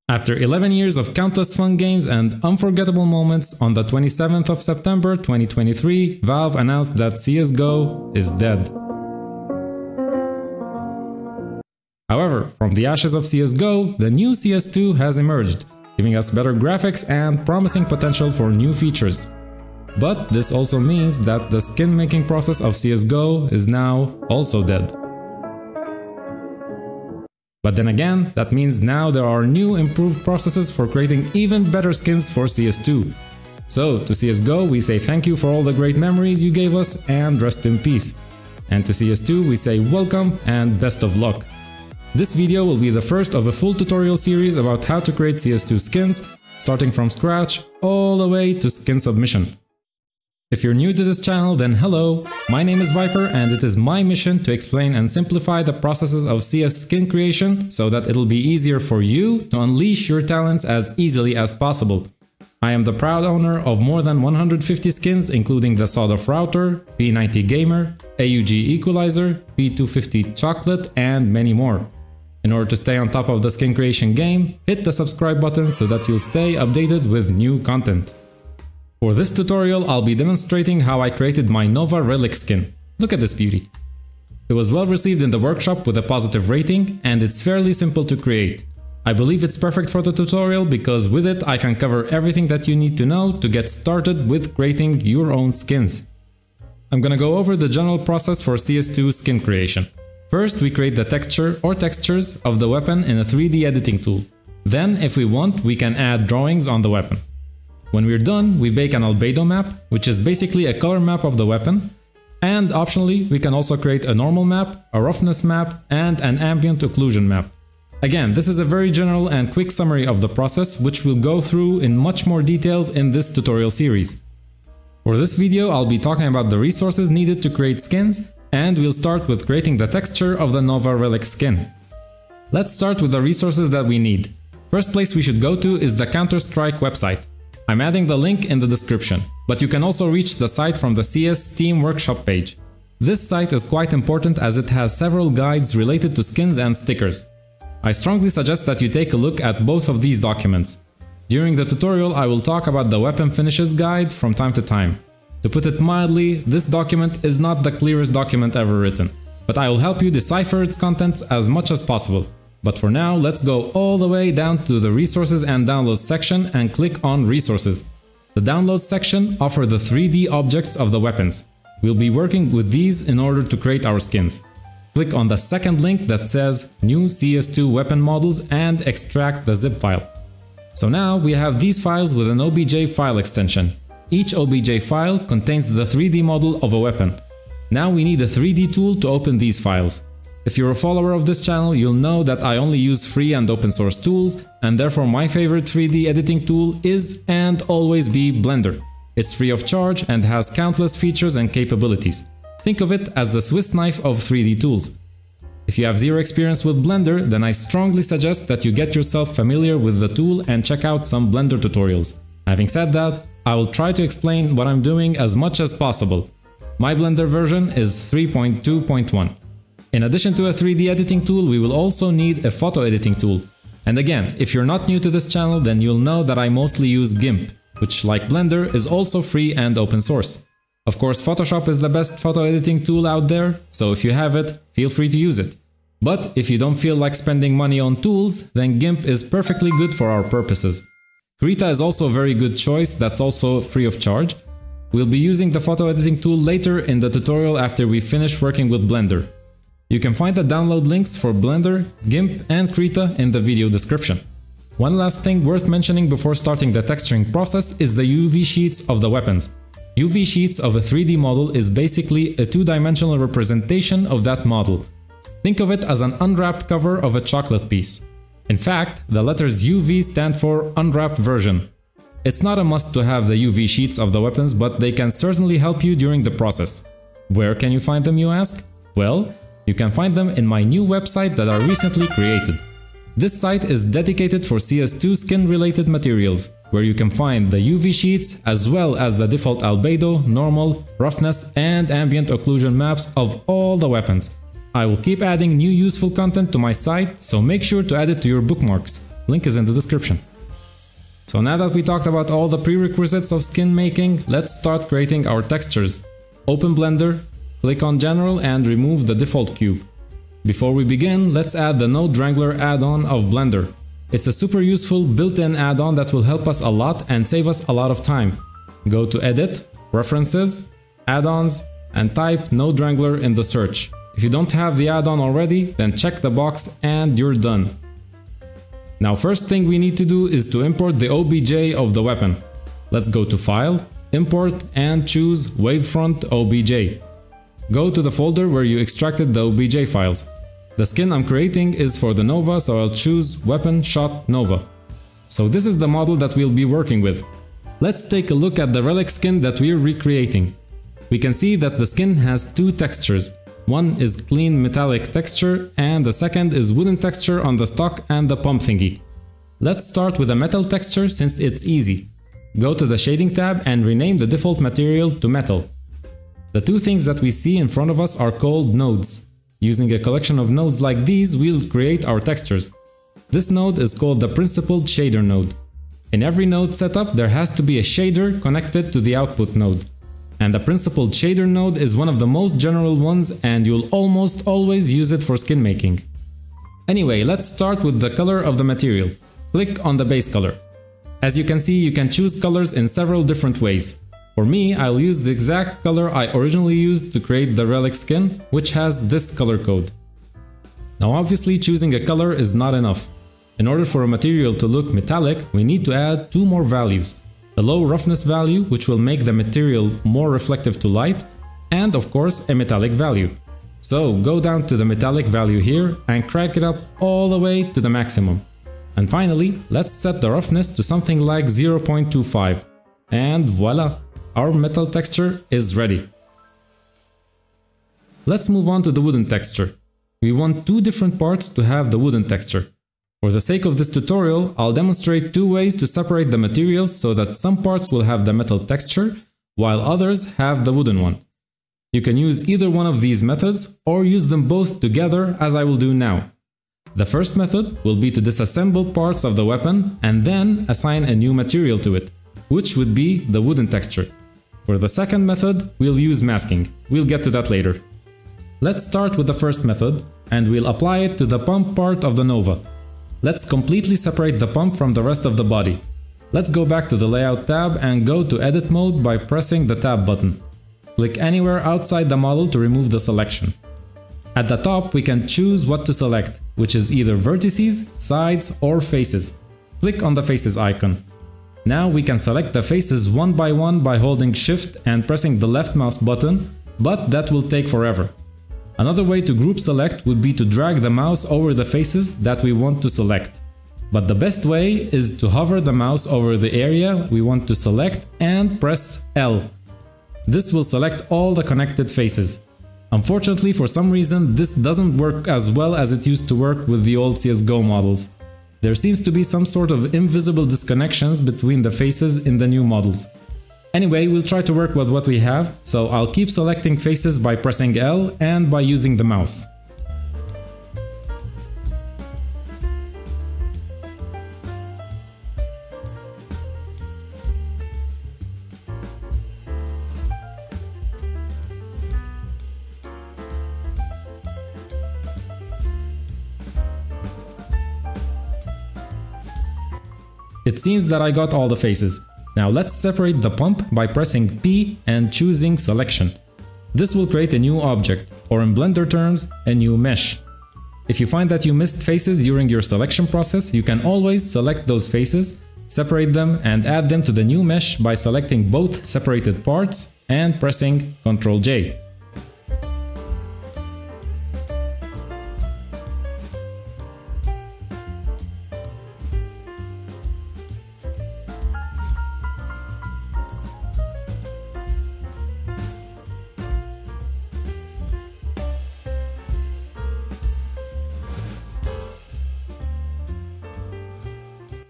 After 11 years of countless fun games and unforgettable moments, on the 27th of September 2023, Valve announced that CSGO is dead. However, from the ashes of CSGO, the new CS2 has emerged, giving us better graphics and promising potential for new features. But this also means that the skin making process of CSGO is now also dead. But then again, that means now there are new improved processes for creating even better skins for CS2. So to CSGO we say thank you for all the great memories you gave us and rest in peace. And to CS2 we say welcome and best of luck. This video will be the first of a full tutorial series about how to create CS2 skins, starting from scratch all the way to skin submission. If you're new to this channel, then hello! My name is Viper and it is my mission to explain and simplify the processes of CS skin creation so that it'll be easier for you to unleash your talents as easily as possible. I am the proud owner of more than 150 skins, including the Sawed-Off Router, P90 Gamer, AUG Equalizer, P250 Chocolate, and many more. In order to stay on top of the skin creation game, hit the subscribe button so that you'll stay updated with new content. For this tutorial, I'll be demonstrating how I created my Nova Relic skin. Look at this beauty. It was well received in the workshop with a positive rating, and it's fairly simple to create. I believe it's perfect for the tutorial because with it I can cover everything that you need to know to get started with creating your own skins. I'm gonna go over the general process for CS2 skin creation. First, we create the texture or textures of the weapon in a 3D editing tool. Then, if we want, we can add drawings on the weapon. When we're done, we bake an albedo map, which is basically a color map of the weapon. And optionally, we can also create a normal map, a roughness map, and an ambient occlusion map. Again, this is a very general and quick summary of the process, which we'll go through in much more details in this tutorial series. For this video, I'll be talking about the resources needed to create skins, and we'll start with creating the texture of the Nova Relic skin. Let's start with the resources that we need. First place we should go to is the Counter-Strike website. I'm adding the link in the description, but you can also reach the site from the CS Steam Workshop page. This site is quite important as it has several guides related to skins and stickers. I strongly suggest that you take a look at both of these documents. During the tutorial I will talk about the weapon finishes guide from time to time. To put it mildly, this document is not the clearest document ever written, but I will help you decipher its contents as much as possible. But for now, let's go all the way down to the resources and downloads section and click on resources. The downloads section offers the 3D objects of the weapons. We'll be working with these in order to create our skins. Click on the second link that says new CS2 weapon models and extract the zip file. So now we have these files with an OBJ file extension. Each OBJ file contains the 3D model of a weapon. Now we need a 3D tool to open these files. If you're a follower of this channel, you'll know that I only use free and open source tools, and therefore my favorite 3D editing tool is and always be Blender. It's free of charge and has countless features and capabilities. Think of it as the Swiss knife of 3D tools. If you have zero experience with Blender, then I strongly suggest that you get yourself familiar with the tool and check out some Blender tutorials. Having said that, I will try to explain what I'm doing as much as possible. My Blender version is 3.2.1. In addition to a 3D editing tool, we will also need a photo editing tool. And again, if you're not new to this channel, then you'll know that I mostly use GIMP, which like Blender is also free and open source. Of course, Photoshop is the best photo editing tool out there, so if you have it, feel free to use it. But if you don't feel like spending money on tools, then GIMP is perfectly good for our purposes. Krita is also a very good choice that's also free of charge. We'll be using the photo editing tool later in the tutorial after we finish working with Blender. You can find the download links for Blender, GIMP and Krita in the video description. One last thing worth mentioning before starting the texturing process is the UV sheets of the weapons. UV sheets of a 3D model is basically a two-dimensional representation of that model. Think of it as an unwrapped cover of a chocolate piece. In fact, the letters UV stand for unwrapped version. It's not a must to have the UV sheets of the weapons, but they can certainly help you during the process. Where can you find them, you ask? Well, you can find them in my new website that I recently created. This site is dedicated for CS2 skin related materials, where you can find the UV sheets as well as the default albedo, normal, roughness and ambient occlusion maps of all the weapons. I will keep adding new useful content to my site, so make sure to add it to your bookmarks. link is in the description. So now that we talked about all the prerequisites of skin making, let's start creating our textures. Open Blender, click on General and remove the default cube. Before we begin, let's add the Node Wrangler add-on of Blender. It's a super useful built-in add-on that will help us a lot and save us a lot of time. Go to Edit, Preferences, Add-ons, and type Node Wrangler in the search. If you don't have the add-on already, then check the box and you're done. Now first thing we need to do is to import the OBJ of the weapon. Let's go to File, Import and choose Wavefront OBJ. Go to the folder where you extracted the OBJ files. The skin I'm creating is for the Nova, so I'll choose Weapon Shot Nova. So this is the model that we'll be working with. Let's take a look at the relic skin that we're recreating. We can see that the skin has two textures. One is clean metallic texture and the second is wooden texture on the stock and the pump thingy. Let's start with a metal texture since it's easy. Go to the Shading tab and rename the default material to Metal. The two things that we see in front of us are called nodes. Using a collection of nodes like these, we'll create our textures. This node is called the Principled Shader node. In every node setup, there has to be a shader connected to the output node. And the Principled Shader node is one of the most general ones and you'll almost always use it for skin making. Anyway, let's start with the color of the material. Click on the base color. As you can see, you can choose colors in several different ways. For me, I'll use the exact color I originally used to create the relic skin, which has this color code. Now obviously choosing a color is not enough. In order for a material to look metallic, we need to add two more values. The low roughness value, which will make the material more reflective to light, and of course a metallic value. So go down to the metallic value here and crank it up all the way to the maximum. And finally, let's set the roughness to something like 0.25. And voila! Our metal texture is ready. Let's move on to the wooden texture. We want two different parts to have the wooden texture. For the sake of this tutorial, I'll demonstrate two ways to separate the materials so that some parts will have the metal texture, while others have the wooden one. You can use either one of these methods or use them both together as I will do now. The first method will be to disassemble parts of the weapon and then assign a new material to it, which would be the wooden texture. For the second method, we'll use masking. We'll get to that later. Let's start with the first method and we'll apply it to the pump part of the Nova. Let's completely separate the pump from the rest of the body. Let's go back to the Layout tab and go to Edit mode by pressing the Tab button. Click anywhere outside the model to remove the selection. At the top, we can choose what to select, which is either vertices, sides, or faces. Click on the faces icon. Now we can select the faces one by one by holding Shift and pressing the left mouse button, but that will take forever. Another way to group select would be to drag the mouse over the faces that we want to select. But the best way is to hover the mouse over the area we want to select and press L. This will select all the connected faces. Unfortunately, for some reason, this doesn't work as well as it used to work with the old CSGO models. There seems to be some sort of invisible disconnections between the faces in the new models. Anyway, we'll try to work with what we have, so I'll keep selecting faces by pressing L and by using the mouse. It seems that I got all the faces. Now let's separate the pump by pressing P and choosing Selection. This will create a new object, or in Blender terms, a new mesh. If you find that you missed faces during your selection process, you can always select those faces, separate them and add them to the new mesh by selecting both separated parts and pressing Ctrl J.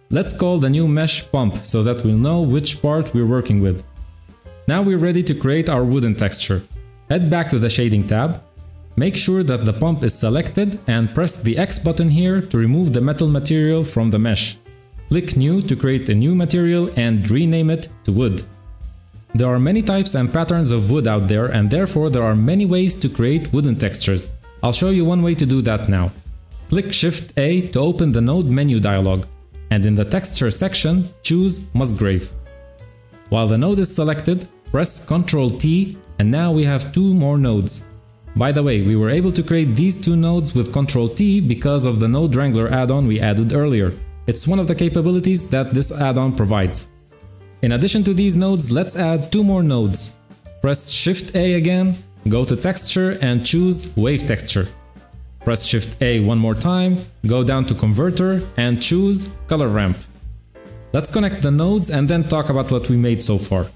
Let's call the new mesh pump so that we'll know which part we're working with. Now we're ready to create our wooden texture. Head back to the Shading tab, make sure that the pump is selected and press the X button here to remove the metal material from the mesh. Click New to create a new material and rename it to wood. There are many types and patterns of wood out there, and therefore there are many ways to create wooden textures. I'll show you one way to do that now. Click Shift A to open the node menu dialog, and in the texture section choose Musgrave. While the node is selected, press Ctrl T, and now we have two more nodes. By the way, we were able to create these two nodes with Ctrl T because of the Node Wrangler add-on we added earlier. It's one of the capabilities that this add-on provides. In addition to these nodes, let's add two more nodes. Press Shift A again, go to Texture and choose Wave Texture. Press Shift A one more time, go down to Converter and choose Color Ramp. Let's connect the nodes and then talk about what we made so far.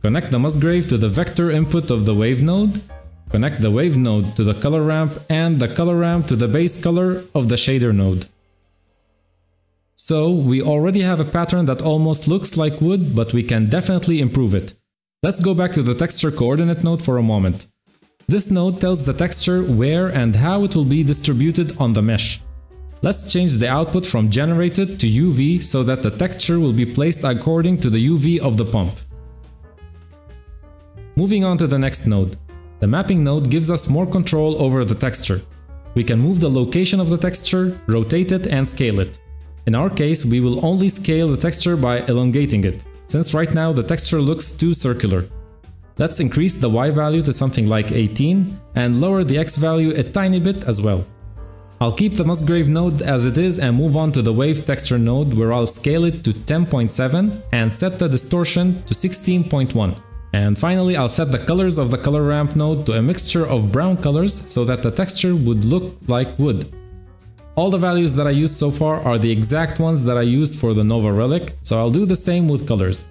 Connect the Musgrave to the vector input of the Wave node, connect the Wave node to the Color Ramp and the Color Ramp to the base color of the Shader node. So we already have a pattern that almost looks like wood, but we can definitely improve it. Let's go back to the texture coordinate node for a moment. This node tells the texture where and how it will be distributed on the mesh. Let's change the output from generated to UV so that the texture will be placed according to the UV of the pump. Moving on to the next node. The mapping node gives us more control over the texture. We can move the location of the texture, rotate it and scale it. In our case, we will only scale the texture by elongating it, since right now the texture looks too circular. Let's increase the Y value to something like 18 and lower the X value a tiny bit as well. I'll keep the Musgrave node as it is and move on to the Wave Texture node, where I'll scale it to 10.7 and set the distortion to 16.1. And finally, I'll set the colors of the Color Ramp node to a mixture of brown colors so that the texture would look like wood. All the values that I used so far are the exact ones that I used for the Nova Relic, so I'll do the same with colors.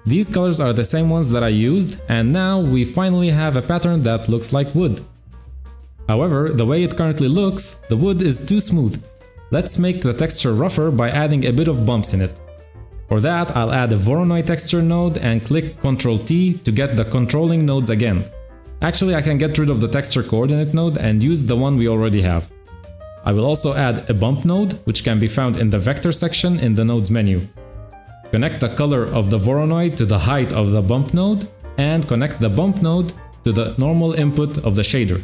These colors are the same ones that I used, and now we finally have a pattern that looks like wood. However, the way it currently looks, the wood is too smooth. Let's make the texture rougher by adding a bit of bumps in it. For that, I'll add a Voronoi texture node and click Ctrl T to get the controlling nodes again. Actually, I can get rid of the texture coordinate node and use the one we already have. I will also add a bump node, which can be found in the vector section in the nodes menu. Connect the color of the Voronoi to the height of the bump node and connect the bump node to the normal input of the shader.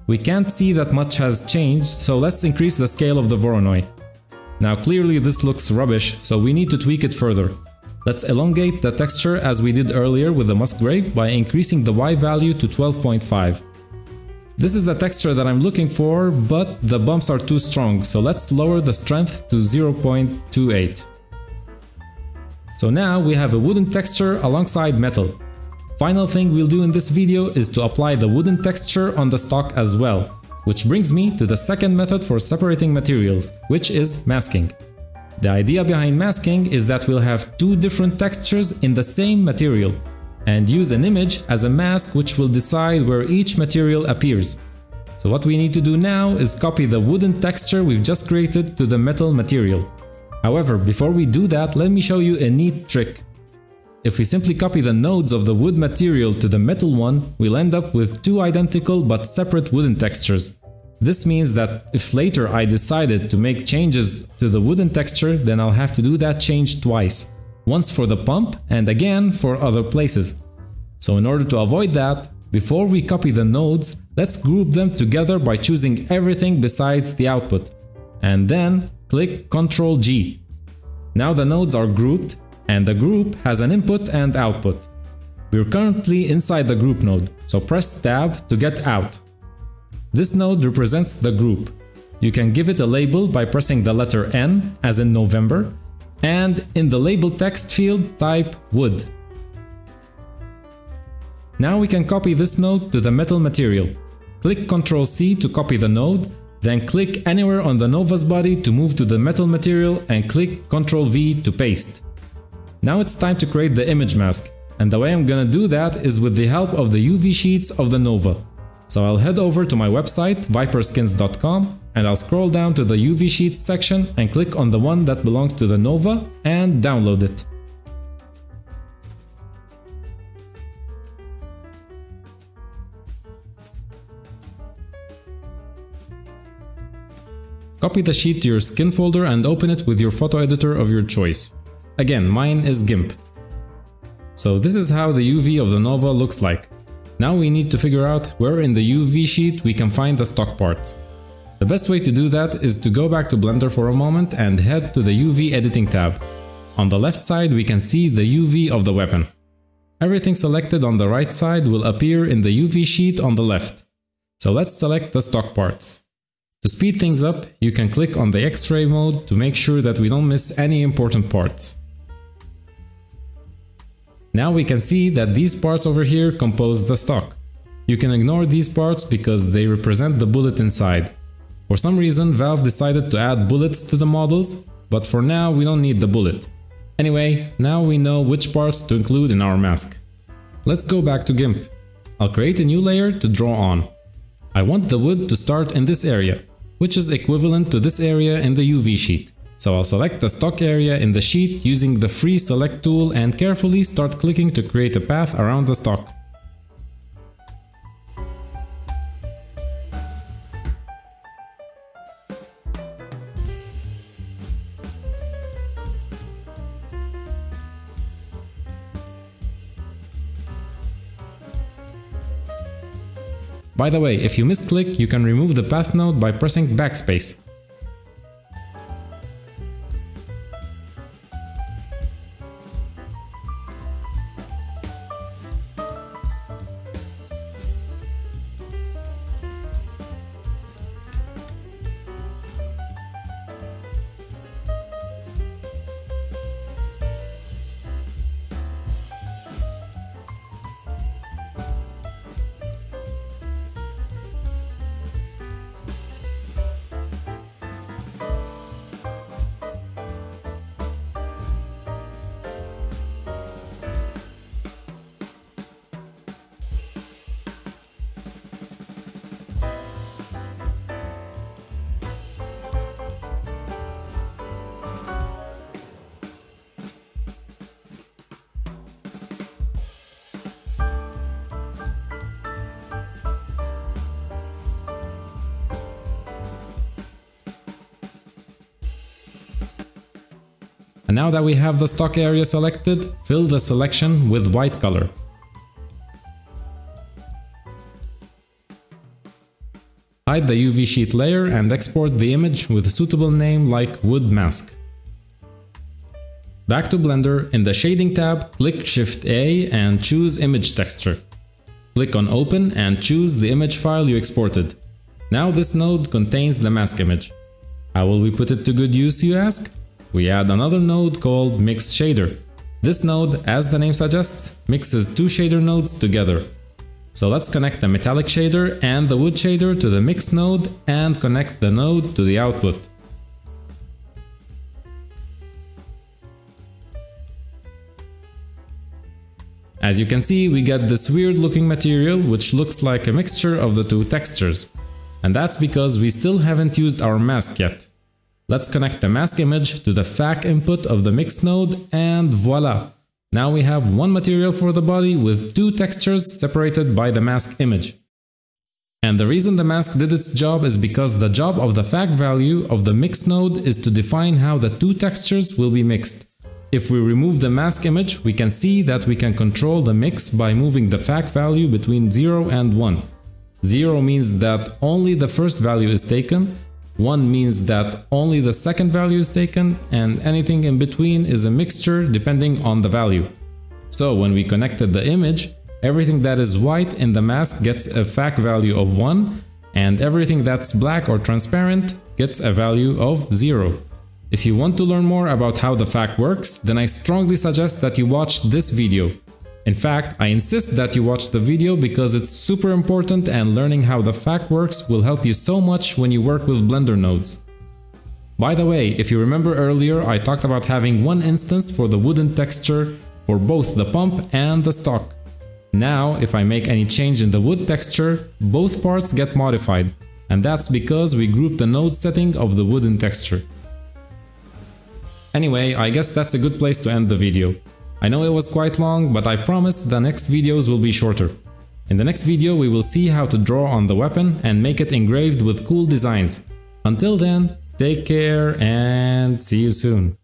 We can't see that much has changed, so let's increase the scale of the Voronoi. Now clearly this looks rubbish, so we need to tweak it further. Let's elongate the texture as we did earlier with the Musgrave by increasing the Y value to 12.5. This is the texture that I'm looking for, but the bumps are too strong, so let's lower the strength to 0.28. So now we have a wooden texture alongside metal. Final thing we'll do in this video is to apply the wooden texture on the stock as well. Which brings me to the second method for separating materials, which is masking. The idea behind masking is that we'll have two different textures in the same material, and use an image as a mask which will decide where each material appears. So what we need to do now is copy the wooden texture we've just created to the metal material. However, before we do that, let me show you a neat trick. If we simply copy the nodes of the wood material to the metal one, we'll end up with two identical but separate wooden textures. This means that if later I decided to make changes to the wooden texture, then I'll have to do that change twice. Once for the pump and again for other places. So in order to avoid that, before we copy the nodes, let's group them together by choosing everything besides the output. And then click Ctrl G. Now the nodes are grouped, and the group has an input and output. We're currently inside the group node, so press Tab to get out. This node represents the group. You can give it a label by pressing the letter N, as in November, and in the label text field type wood. Now we can copy this node to the metal material. Click Ctrl C to copy the node, then click anywhere on the Nova's body to move to the metal material and click Ctrl V to paste. Now it's time to create the image mask, and the way I'm gonna do that is with the help of the UV sheets of the Nova. So I'll head over to my website viperskins.com and I'll scroll down to the UV sheets section and click on the one that belongs to the Nova and download it. Copy the sheet to your skin folder and open it with your photo editor of your choice. Again, mine is GIMP. So this is how the UV of the Nova looks like. Now we need to figure out where in the UV sheet we can find the stock parts. The best way to do that is to go back to Blender for a moment and head to the UV editing tab. On the left side we can see the UV of the weapon. Everything selected on the right side will appear in the UV sheet on the left. So let's select the stock parts. To speed things up, you can click on the X-ray mode to make sure that we don't miss any important parts. Now we can see that these parts over here compose the stock. You can ignore these parts because they represent the bullet inside. For some reason, Valve decided to add bullets to the models, but for now we don't need the bullet. Anyway, now we know which parts to include in our mask. Let's go back to GIMP. I'll create a new layer to draw on. I want the wood to start in this area, which is equivalent to this area in the UV sheet. So I'll select the stock area in the sheet using the free select tool and carefully start clicking to create a path around the stock. By the way, if you misclick, you can remove the path node by pressing backspace. And now that we have the stock area selected, fill the selection with white color. Hide the UV sheet layer and export the image with a suitable name like Wood Mask. Back to Blender, in the Shading tab, click Shift A and choose Image Texture. Click on Open and choose the image file you exported. Now this node contains the mask image. How will we put it to good use, you ask? We add another node called Mix Shader. This node, as the name suggests, mixes two shader nodes together. So let's connect the metallic shader and the wood shader to the mix node and connect the node to the output. As you can see, we get this weird looking material which looks like a mixture of the two textures. And that's because we still haven't used our mask yet. Let's connect the mask image to the FAC input of the mix node and voila! Now we have one material for the body with two textures separated by the mask image. And the reason the mask did its job is because the job of the FAC value of the mix node is to define how the two textures will be mixed. If we remove the mask image, we can see that we can control the mix by moving the FAC value between 0 and 1. 0 means that only the first value is taken, 1 means that only the second value is taken, and anything in between is a mixture depending on the value. So when we connected the image, everything that is white in the mask gets a FAC value of 1, and everything that's black or transparent gets a value of 0. If you want to learn more about how the FAC works, then I strongly suggest that you watch this video. In fact, I insist that you watch the video because it's super important and learning how the FAC works will help you so much when you work with Blender nodes. By the way, if you remember earlier, I talked about having one instance for the wooden texture for both the pump and the stock. Now, if I make any change in the wood texture, both parts get modified, and that's because we grouped the node setting of the wooden texture. Anyway, I guess that's a good place to end the video. I know it was quite long, but I promise the next videos will be shorter. In the next video we will see how to draw on the weapon and make it engraved with cool designs. Until then, Take care and see you soon.